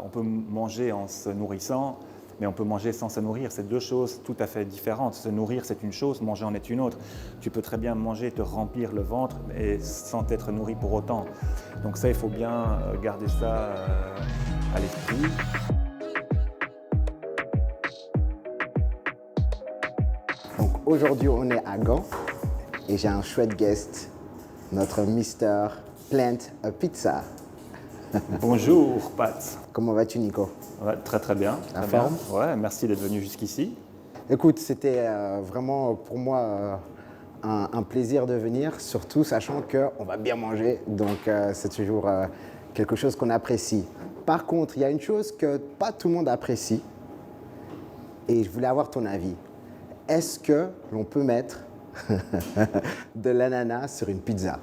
On peut manger en se nourrissant, mais on peut manger sans se nourrir. C'est deux choses tout à fait différentes. Se nourrir, c'est une chose, manger en est une autre. Tu peux très bien manger, te remplir le ventre, et sans être nourri pour autant. Donc ça, il faut bien garder ça à l'esprit. Donc aujourd'hui, on est à Gand et j'ai un chouette guest, notre Mister Plant a Pizza. Bonjour Pat. Comment vas-tu, Nico? Ouais, très très bien. La Très bien. forme? Ouais, merci d'être venu jusqu'ici. Écoute, c'était vraiment pour moi un plaisir de venir, surtout sachant qu'on va bien manger, donc c'est toujours quelque chose qu'on apprécie. Par contre, il y a une chose que pas tout le monde apprécie et je voulais avoir ton avis. Est-ce que l'on peut mettre de l'ananas sur une pizza?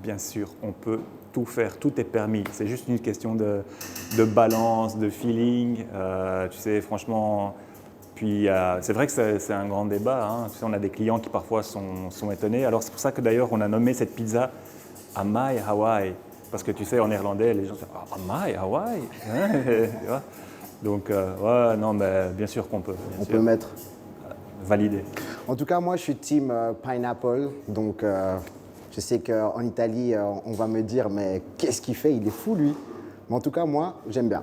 Bien sûr, on peut tout faire, tout est permis. C'est juste une question de balance, de feeling. Tu sais, franchement, puis c'est vrai que c'est un grand débat. Hein. Tu sais, on a des clients qui parfois sont étonnés. Alors c'est pour ça que d'ailleurs on a nommé cette pizza Amai Hawaii. Parce que tu sais, en néerlandais, les gens disent ah, Amai Hawaii. Hein. Tu vois. Donc, ouais, non, mais bien sûr qu'on peut. On peut mettre. Valider. En tout cas, moi, je suis team pineapple. Donc, je sais qu'en Italie, on va me dire, mais qu'est-ce qu'il fait? Il est fou, lui. Mais en tout cas, moi, j'aime bien.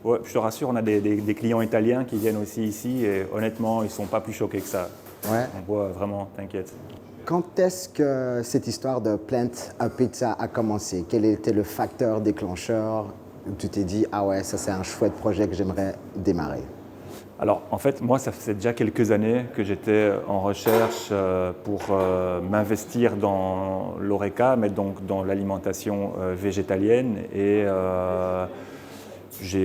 Ouais, je te rassure, on a des clients italiens qui viennent aussi ici et honnêtement, ils ne sont pas plus choqués que ça. Ouais. On voit vraiment, t'inquiète. Quand est-ce que cette histoire de Plant a Pizza a commencé? Quel était le facteur déclencheur où tu t'es dit, ah ouais, ça c'est un chouette projet que j'aimerais démarrer? Alors, en fait, moi, ça faisait déjà quelques années que j'étais en recherche pour m'investir dans l'ORECA, mais donc dans l'alimentation végétalienne. Et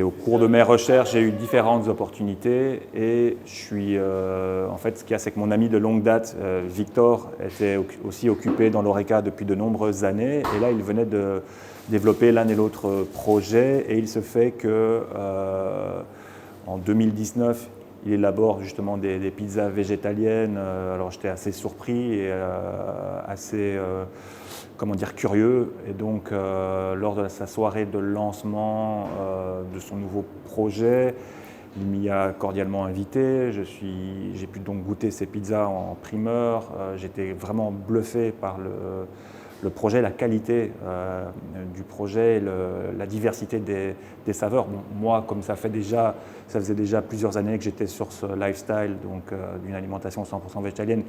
au cours de mes recherches, j'ai eu différentes opportunités. Et je suis, en fait, ce qu'il y a, c'est que mon ami de longue date, Victor, était aussi occupé dans l'ORECA depuis de nombreuses années. Et là, il venait de développer l'un et l'autre projet. Et il se fait que en 2019, il élabore justement des pizzas végétaliennes. Alors j'étais assez surpris et assez comment dire, curieux. Et donc lors de sa soirée de lancement de son nouveau projet, il m'y a cordialement invité. J'ai pu donc goûter ces pizzas en primeur. J'étais vraiment bluffé par le projet, la qualité du projet, la diversité des saveurs. Bon, moi, comme ça faisait déjà plusieurs années que j'étais sur ce lifestyle, donc d'une alimentation 100% végétalienne,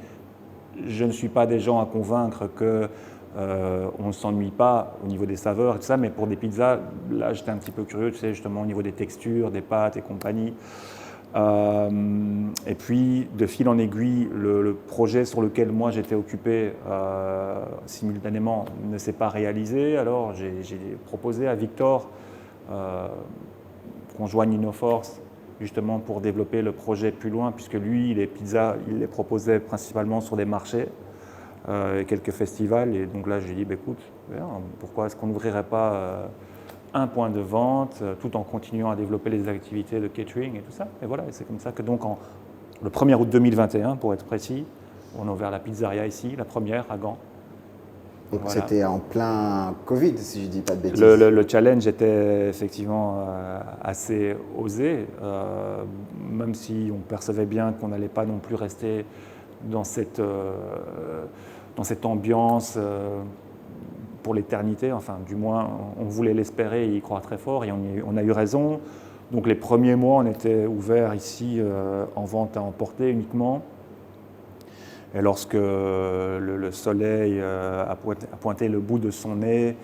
je ne suis pas des gens à convaincre que on ne s'ennuie pas au niveau des saveurs et tout ça, mais pour des pizzas, là, j'étais un petit peu curieux, tu sais, justement au niveau des textures, des pâtes et compagnie. Et puis, de fil en aiguille, le projet sur lequel moi j'étais occupé simultanément ne s'est pas réalisé. Alors, j'ai proposé à Victor qu'on joigne nos forces justement pour développer le projet plus loin, puisque lui, les pizzas, il les proposait principalement sur des marchés et quelques festivals. Et donc là, je lui ai dit, bah, écoute, pourquoi est-ce qu'on n'ouvrirait pas un point de vente tout en continuant à développer les activités de catering et tout ça. Et voilà, c'est comme ça que donc le 1er août 2021, pour être précis, on a ouvert la pizzeria ici, la première à Gand. Donc voilà. C'était en plein Covid, si je ne dis pas de bêtises. Le challenge était effectivement assez osé, même si on percevait bien qu'on n'allait pas non plus rester dans cette ambiance pour l'éternité, enfin du moins on voulait l'espérer et y croire très fort et on a eu raison. Donc les premiers mois on était ouverts ici en vente à emporter uniquement. Et lorsque le soleil a pointé le bout de son nez,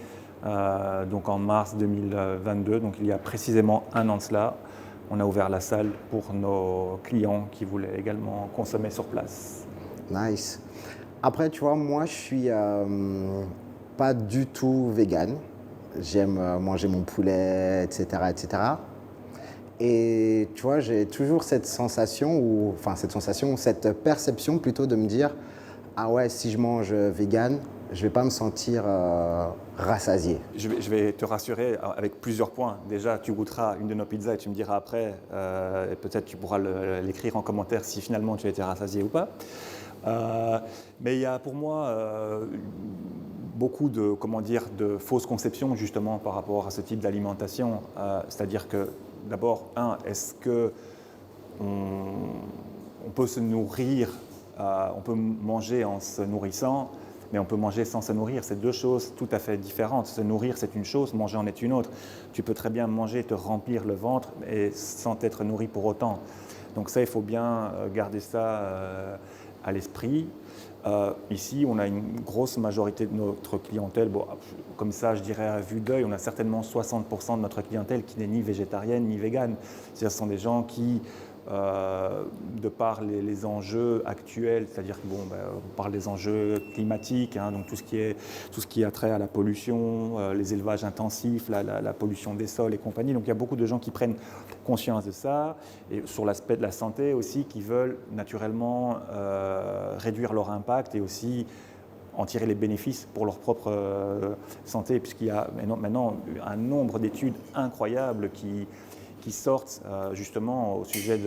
donc en mars 2022, donc il y a précisément un an de cela, on a ouvert la salle pour nos clients qui voulaient également consommer sur place. Nice. Après, tu vois, moi, je suis pas du tout vegan. J'aime manger mon poulet, etc., etc. Et tu vois, j'ai toujours cette sensation, cette perception plutôt de me dire, ah ouais, si je mange vegan, je vais pas me sentir rassasié. Je vais te rassurer avec plusieurs points. Déjà, tu goûteras une de nos pizzas et tu me diras après, et peut-être tu pourras l'écrire en commentaire si finalement tu as été rassasié ou pas. Mais il y a pour moi beaucoup de fausses conceptions justement par rapport à ce type d'alimentation. C'est-à-dire que d'abord, est-ce qu'on peut se nourrir, on peut manger en se nourrissant, mais on peut manger sans se nourrir. C'est deux choses tout à fait différentes. Se nourrir, c'est une chose, manger en est une autre. Tu peux très bien manger, te remplir le ventre, et sans être nourri pour autant. Donc ça, il faut bien garder ça à l'esprit. Ici, on a une grosse majorité de notre clientèle, bon, comme ça, je dirais à vue d'œil, on a certainement 60% de notre clientèle qui n'est ni végétarienne ni végane. C'est-à-dire, ce sont des gens qui, de par les enjeux actuels, c'est-à-dire on parle des enjeux climatiques, hein, donc tout ce qui a trait à la pollution, les élevages intensifs, la pollution des sols et compagnie. Donc il y a beaucoup de gens qui prennent conscience de ça, et sur l'aspect de la santé aussi, qui veulent naturellement réduire leur impact et aussi en tirer les bénéfices pour leur propre santé, puisqu'il y a maintenant un nombre d'études incroyables qui sortent justement au sujet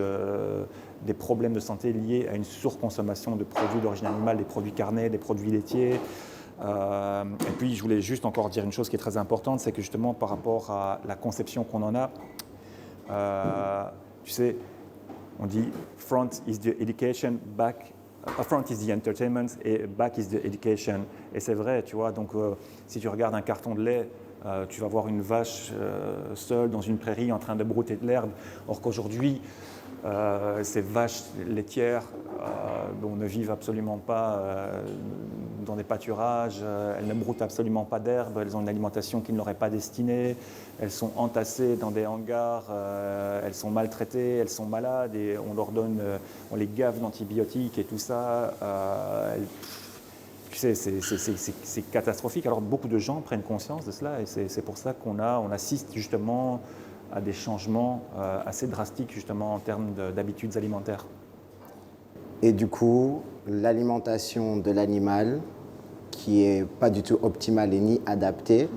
des problèmes de santé liés à une surconsommation de produits d'origine animale, des produits carnés, des produits laitiers. Et puis je voulais juste encore dire une chose qui est très importante, c'est que justement par rapport à la conception qu'on en a, tu sais, on dit front is the education, front is the entertainment et back is the education. Et c'est vrai, tu vois, donc si tu regardes un carton de lait, tu vas voir une vache seule dans une prairie en train de brouter de l'herbe, or qu'aujourd'hui, ces vaches laitières ne vivent absolument pas dans des pâturages, elles ne broutent absolument pas d'herbe, elles ont une alimentation qui ne leur est pas destinée, elles sont entassées dans des hangars, elles sont maltraitées, elles sont malades et on les gave d'antibiotiques et tout ça. Tu sais, c'est catastrophique. Alors beaucoup de gens prennent conscience de cela et c'est pour ça qu'on assiste justement à des changements assez drastiques justement en termes d'habitudes alimentaires. Et du coup, l'alimentation de l'animal, qui n'est pas du tout optimale et ni adaptée,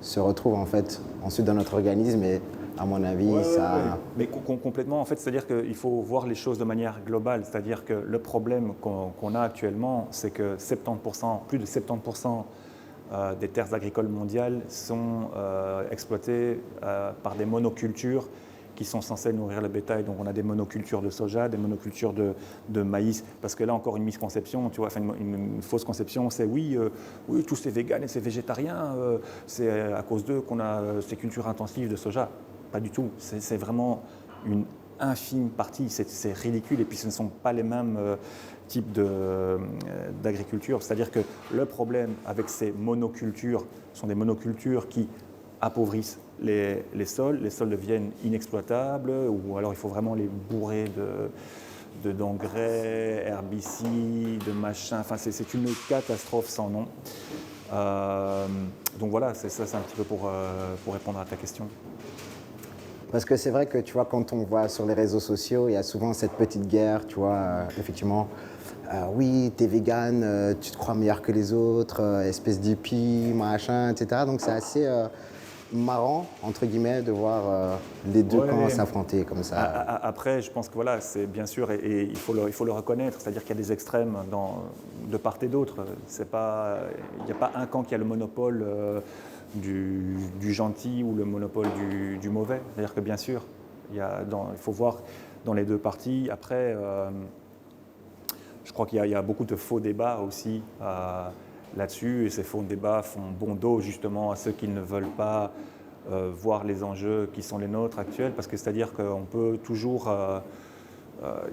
se retrouve en fait ensuite dans notre organisme et à mon avis, ça... Mais complètement, en fait, c'est-à-dire qu'il faut voir les choses de manière globale. C'est-à-dire que le problème qu'on a actuellement, c'est que plus de 70% des terres agricoles mondiales sont exploitées par des monocultures qui sont censées nourrir le bétail. Donc on a des monocultures de soja, des monocultures de maïs. Parce que là, encore une misconception, tu vois, enfin une fausse conception, c'est oui, tous ces véganes et ces végétariens, c'est à cause d'eux qu'on a ces cultures intensives de soja. Pas du tout. C'est vraiment une infime partie. C'est ridicule. Et puis ce ne sont pas les mêmes types d'agriculture. C'est-à-dire que le problème avec ces monocultures sont des monocultures qui appauvrissent les sols deviennent inexploitables, ou alors il faut vraiment les bourrer d'engrais, herbicides, de machins, enfin c'est une catastrophe sans nom. Donc voilà, c'est un petit peu pour répondre à ta question. Parce que c'est vrai que tu vois, quand on voit sur les réseaux sociaux, il y a souvent cette petite guerre, tu vois, effectivement, oui, t'es vegan, tu te crois meilleur que les autres, espèce d'hippie, machin, etc. Donc c'est assez marrant, entre guillemets, de voir les deux camps s'affronter comme ça. Après, je pense que voilà, c'est bien sûr, et il faut le reconnaître, c'est-à-dire qu'il y a des extrêmes de part et d'autre. Il n'y a pas un camp qui a le monopole du gentil ou le monopole du mauvais. C'est-à-dire que bien sûr, il faut voir dans les deux parties. Après, je crois qu'il y a beaucoup de faux débats aussi là-dessus, et ces faux débats font bon dos justement à ceux qui ne veulent pas voir les enjeux qui sont les nôtres actuels, parce que c'est-à-dire qu'on peut toujours...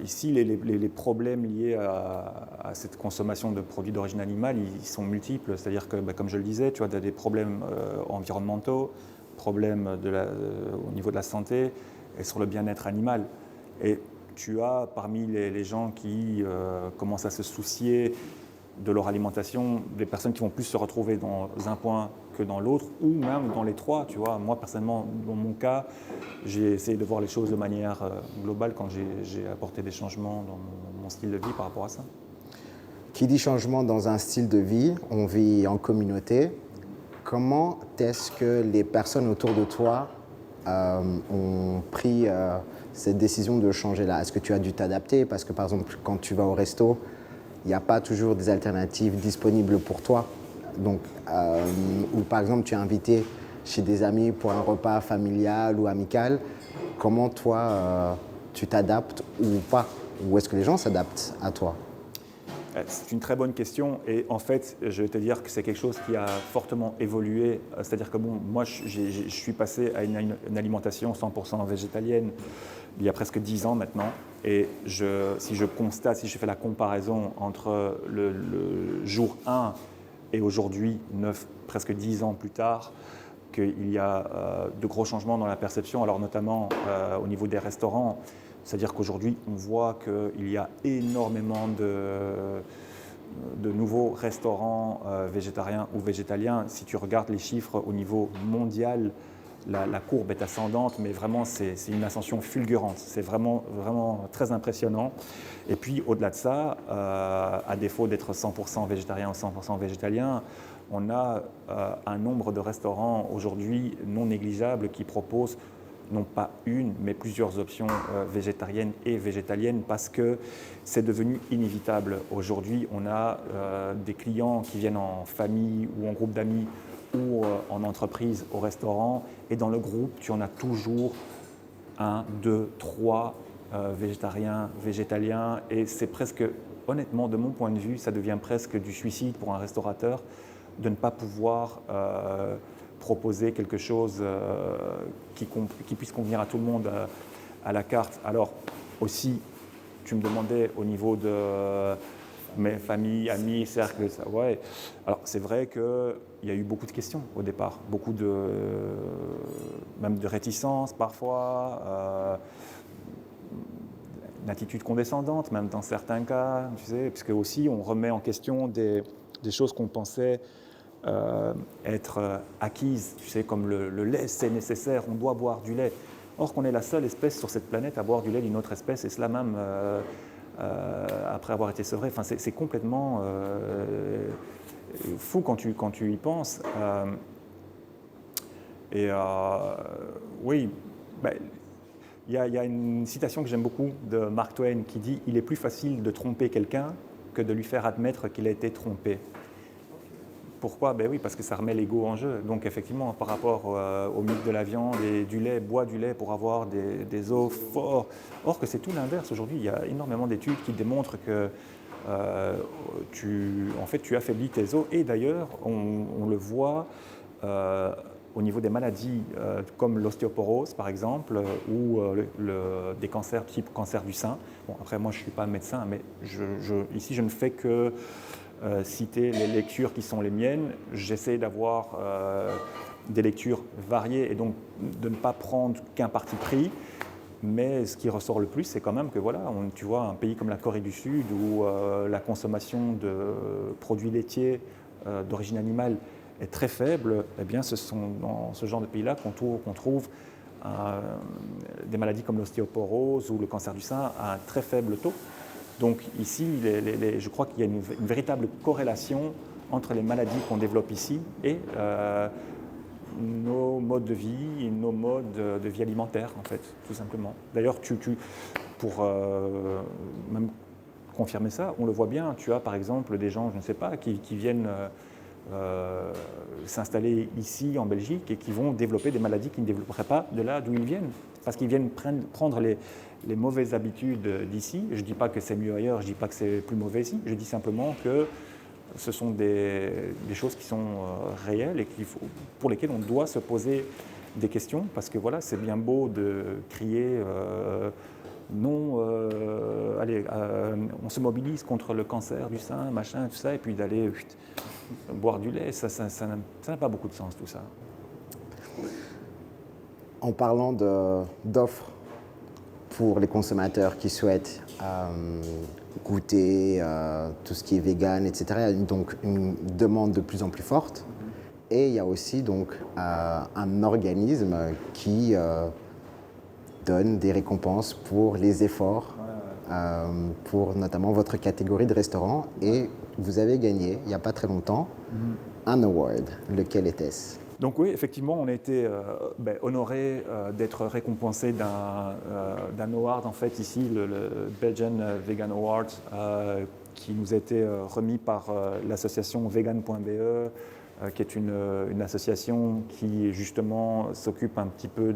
ici, les problèmes liés à cette consommation de produits d'origine animale, ils sont multiples. C'est-à-dire que, comme je le disais, tu as des problèmes environnementaux, problèmes au niveau de la santé et sur le bien-être animal. Et tu as parmi les gens qui commencent à se soucier de leur alimentation, des personnes qui vont plus se retrouver dans un point que dans l'autre, ou même dans les trois, tu vois. Moi, personnellement, dans mon cas, j'ai essayé de voir les choses de manière globale quand j'ai apporté des changements dans mon style de vie par rapport à ça. Qui dit changement dans un style de vie, on vit en communauté. Comment est-ce que les personnes autour de toi ont pris cette décision de changer là? Est-ce que tu as dû t'adapter? Parce que par exemple, quand tu vas au resto, il n'y a pas toujours des alternatives disponibles pour toi. Donc, ou par exemple, tu es invité chez des amis pour un repas familial ou amical. comment toi, tu t'adaptes ou pas? Ou est-ce que les gens s'adaptent à toi? C'est une très bonne question et en fait, je vais te dire que c'est quelque chose qui a fortement évolué. C'est-à-dire que bon, moi, je suis passé à une alimentation 100% végétalienne il y a presque 10 ans maintenant. Et si je fais la comparaison entre le jour 1 et aujourd'hui, presque 10 ans plus tard, qu'il y a de gros changements dans la perception, alors notamment au niveau des restaurants. C'est-à-dire qu'aujourd'hui, on voit qu'il y a énormément de nouveaux restaurants végétariens ou végétaliens. Si tu regardes les chiffres au niveau mondial, la courbe est ascendante, mais vraiment, c'est une ascension fulgurante. C'est vraiment, vraiment très impressionnant. Et puis, au-delà de ça, à défaut d'être 100% végétarien ou 100% végétalien, on a un nombre de restaurants aujourd'hui non négligeables qui proposent non pas une, mais plusieurs options végétariennes et végétaliennes parce que c'est devenu inévitable. Aujourd'hui, on a des clients qui viennent en famille ou en groupe d'amis ou en entreprise au restaurant et dans le groupe, tu en as toujours 1, 2, 3 végétariens, végétaliens et c'est presque, honnêtement, de mon point de vue, ça devient presque du suicide pour un restaurateur de ne pas pouvoir proposer quelque chose qui puisse convenir à tout le monde à la carte. Alors aussi, tu me demandais au niveau de mes familles, amis, cercles, ça, ouais. Alors c'est vrai qu'il y a eu beaucoup de questions au départ, même de réticences parfois, une attitude condescendante même dans certains cas, tu sais, puisque aussi on remet en question des choses qu'on pensait être acquises, tu sais, comme le lait, c'est nécessaire, on doit boire du lait. Or qu'on est la seule espèce sur cette planète à boire du lait d'une autre espèce, et cela même après avoir été sevré. Enfin, c'est complètement fou quand tu y penses. Oui, ben, il y a une citation que j'aime beaucoup de Mark Twain qui dit « Il est plus facile de tromper quelqu'un que de lui faire admettre qu'il a été trompé ». Pourquoi? Ben oui, parce que ça remet l'ego en jeu. Donc effectivement, par rapport au mythe de la viande et du lait, bois du lait pour avoir des os forts. Or que c'est tout l'inverse aujourd'hui. Il y a énormément d'études qui démontrent que tu affaiblis tes os. Et d'ailleurs, on le voit au niveau des maladies comme l'ostéoporose, par exemple, ou des cancers type cancer du sein. Bon, après, moi, je ne suis pas médecin, mais ici, je ne fais que citer les lectures qui sont les miennes. J'essaie d'avoir des lectures variées et donc de ne pas prendre qu'un parti pris. Mais ce qui ressort le plus, c'est quand même que voilà, tu vois, un pays comme la Corée du Sud où la consommation de produits laitiers d'origine animale est très faible, eh bien, ce sont dans ce genre de pays-là qu'on trouve des maladies comme l'ostéoporose ou le cancer du sein à un très faible taux. Donc ici, je crois qu'il y a une véritable corrélation entre les maladies qu'on développe ici et nos modes de vie et nos modes de vie alimentaire, en fait, tout simplement. D'ailleurs, pour même confirmer ça, on le voit bien, tu as par exemple des gens, je ne sais pas, qui viennent s'installer ici en Belgique et qui vont développer des maladies qu'ils ne développeraient pas de là d'où ils viennent, parce qu'ils viennent prendre les mauvaises habitudes d'ici. Je ne dis pas que c'est mieux ailleurs, je ne dis pas que c'est plus mauvais ici, je dis simplement que ce sont des choses qui sont réelles et pour lesquelles on doit se poser des questions, parce que voilà, c'est bien beau de crier non, on se mobilise contre le cancer du sein, machin, tout ça, et puis d'aller boire du lait, ça n'a pas beaucoup de sens tout ça. En parlant d'offres pour les consommateurs qui souhaitent goûter tout ce qui est vegan, etc., il y a donc une demande de plus en plus forte. Et il y a aussi donc un organisme qui donne des récompenses pour les efforts, pour notamment votre catégorie de restaurants. Et vous avez gagné, il n'y a pas très longtemps, un award. Lequel était-ce? Donc oui, effectivement, on a été honorés d'être récompensés d'un award, en fait, ici, le Belgian Vegan Award, qui nous a été remis par l'association vegan.be, qui est une association qui, justement, s'occupe un petit peu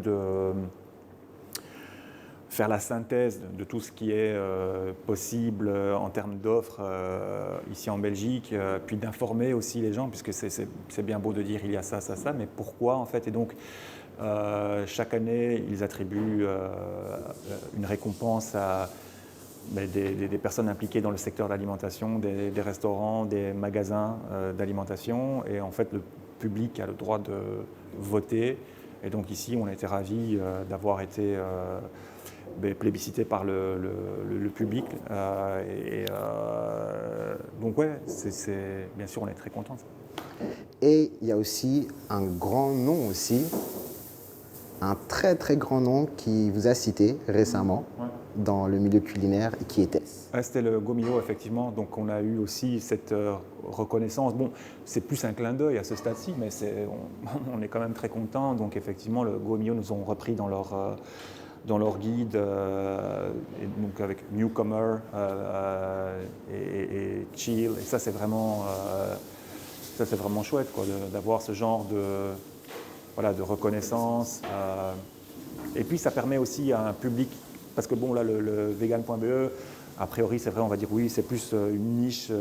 faire la synthèse de tout ce qui est possible en termes d'offres ici en Belgique, puis d'informer aussi les gens, puisque c'est bien beau de dire il y a ça, ça, ça, mais pourquoi en fait. Et donc chaque année, ils attribuent une récompense à des personnes impliquées dans le secteur de l'alimentation, des restaurants, des magasins d'alimentation, et en fait le public a le droit de voter. Et donc ici, on a été ravis d'avoir été plébiscité par le public. Donc ouais, bien sûr, on est très contents. Et il y a aussi un grand nom aussi, un très très grand nom qui vous a cité récemment dans le milieu culinaire. Qui était-ce? C'était le Gaumillot, effectivement. Donc on a eu aussi cette reconnaissance. Bon, c'est plus un clin d'œil à ce stade-ci, mais on est quand même très contents. Donc effectivement, le Gaumillot nous ont repris dans leur guide, et donc avec Newcomer et Chill. Et ça, c'est vraiment chouette, quoi, d'avoir ce genre de reconnaissance. Et puis, ça permet aussi à un public, parce que bon, là, le vegan.be, a priori, c'est vrai, on va dire oui, c'est plus une niche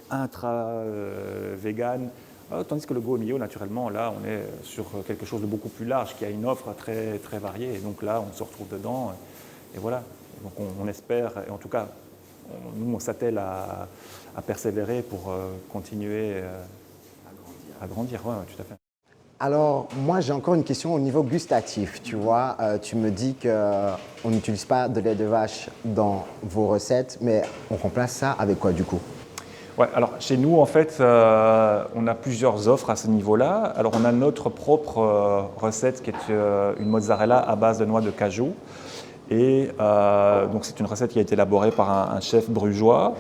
intra-vegan. Tandis que le Gaumillot, naturellement, là, on est sur quelque chose de beaucoup plus large, qui a une offre très, très variée. Et donc là, on se retrouve dedans. Et voilà. Donc on espère, et en tout cas, nous, on s'attelle à persévérer pour continuer à grandir. Ouais, tout à fait. Alors, moi, j'ai encore une question au niveau gustatif. Tu vois, tu me dis qu'on n'utilise pas de lait de vache dans vos recettes, mais on remplace ça avec quoi, du coup? Ouais, alors chez nous, en fait, on a plusieurs offres à ce niveau-là. Alors, on a notre propre recette qui est une mozzarella à base de noix de cajou. Et donc, c'est une recette qui a été élaborée par un chef brugeois.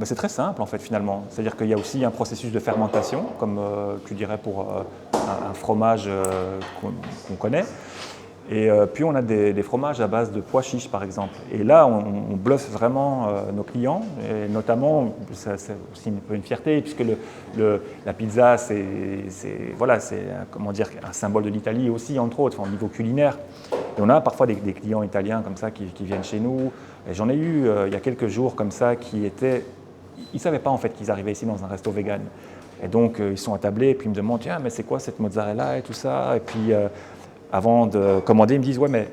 C'est très simple, en fait, finalement. C'est-à-dire qu'il y a aussi un processus de fermentation, comme tu dirais pour un fromage qu'on connaît. Et puis on a des fromages à base de pois chiches, par exemple. Et là, on bluffe vraiment nos clients, et notamment, c'est aussi un peu une fierté, puisque la pizza, c'est comment dire, un symbole de l'Italie aussi, entre autres, au niveau culinaire. Et on a parfois des clients italiens comme ça qui viennent chez nous. Et j'en ai eu il y a quelques jours comme ça ils ne savaient pas en fait qu'ils arrivaient ici dans un resto vegan. Et donc ils sont attablés et puis ils me demandent tiens mais c'est quoi cette mozzarella et tout ça. Et puis avant de commander ils me disent ouais mais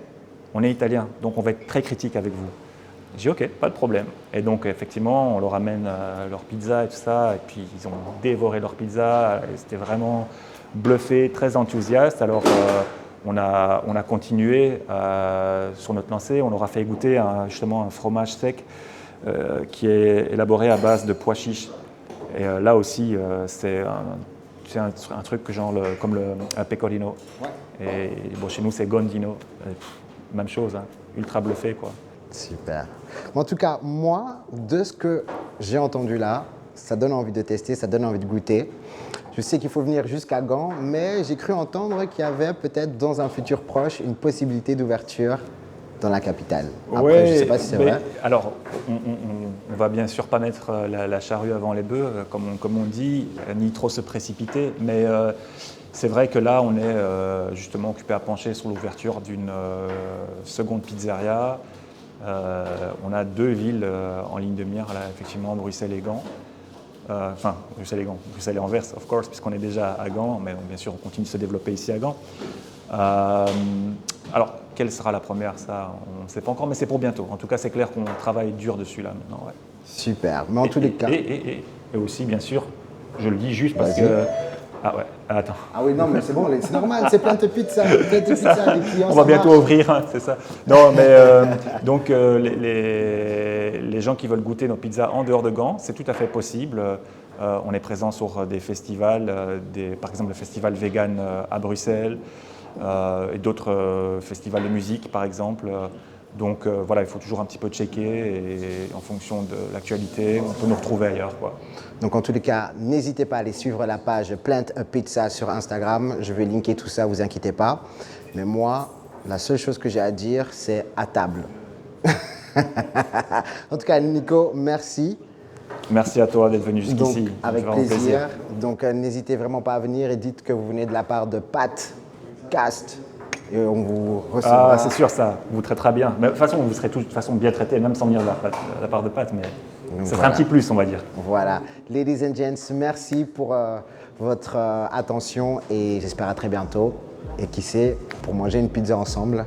on est italien donc on va être très critique avec vous. J'ai dit ok pas de problème. Et donc effectivement on leur amène leur pizza et tout ça et puis ils ont dévoré leur pizza. Et c'était vraiment bluffé, très enthousiaste. Alors on a continué sur notre lancée, on leur a fait goûter justement un fromage sec qui est élaboré à base de pois chiches. Et là aussi, c'est un truc genre comme un pecorino. Ouais. Et bon, chez nous, c'est gondino. Même chose, hein, ultra bluffé, quoi. Super. En tout cas, moi, de ce que j'ai entendu là, ça donne envie de tester, ça donne envie de goûter. Je sais qu'il faut venir jusqu'à Gand, mais j'ai cru entendre qu'il y avait peut-être dans un futur proche une possibilité d'ouverture dans la capitale. Après, je ne sais pas si c'est vrai. Alors, on va bien sûr pas mettre la charrue avant les bœufs, comme on dit, ni trop se précipiter, mais c'est vrai que là, on est justement occupé à pencher sur l'ouverture d'une seconde pizzeria. On a 2 villes en ligne de mire, là, effectivement, Bruxelles et Gand. Bruxelles et Gand, Bruxelles et Anvers, of course, puisqu'on est déjà à Gand, mais bien sûr, on continue de se développer ici à Gand. Alors, quelle sera la première? Ça, on ne sait pas encore, mais c'est pour bientôt. En tout cas, c'est clair qu'on travaille dur dessus là maintenant. Ouais. Super, mais en tous les cas... Et aussi, bien sûr, je le dis juste parce que... Ah ouais, attends. Ah oui, non, mais c'est bon, c'est normal, c'est plein de pizza, des clients. On va bientôt ouvrir, hein, c'est ça. Non, mais donc les gens qui veulent goûter nos pizzas en dehors de Gand, c'est tout à fait possible. On est présent sur des festivals, par exemple le festival vegan à Bruxelles et d'autres festivals de musique, par exemple. Donc voilà, il faut toujours un petit peu checker et en fonction de l'actualité, on peut nous retrouver ailleurs, quoi. Donc en tous les cas, n'hésitez pas à aller suivre la page Plant a Pizza sur Instagram. Je vais linker tout ça, vous inquiétez pas. Mais moi, la seule chose que j'ai à dire, c'est à table. En tout cas, Nico, merci. Merci à toi d'être venu jusqu'ici. Avec plaisir. Donc n'hésitez vraiment pas à venir et dites que vous venez de la part de Pat podcast et on vous recevra. Ah, c'est sûr, ça vous traitera bien. Mais de toute façon, vous serez de toute façon bien traité, même sans venir de la part de Pat, mais ça sera un petit plus, on va dire. Voilà. Ladies and gents, merci pour votre attention et j'espère à très bientôt. Et qui sait, pour manger une pizza ensemble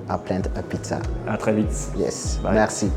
à Plant a Pizza. À très vite. Yes, Bye. merci.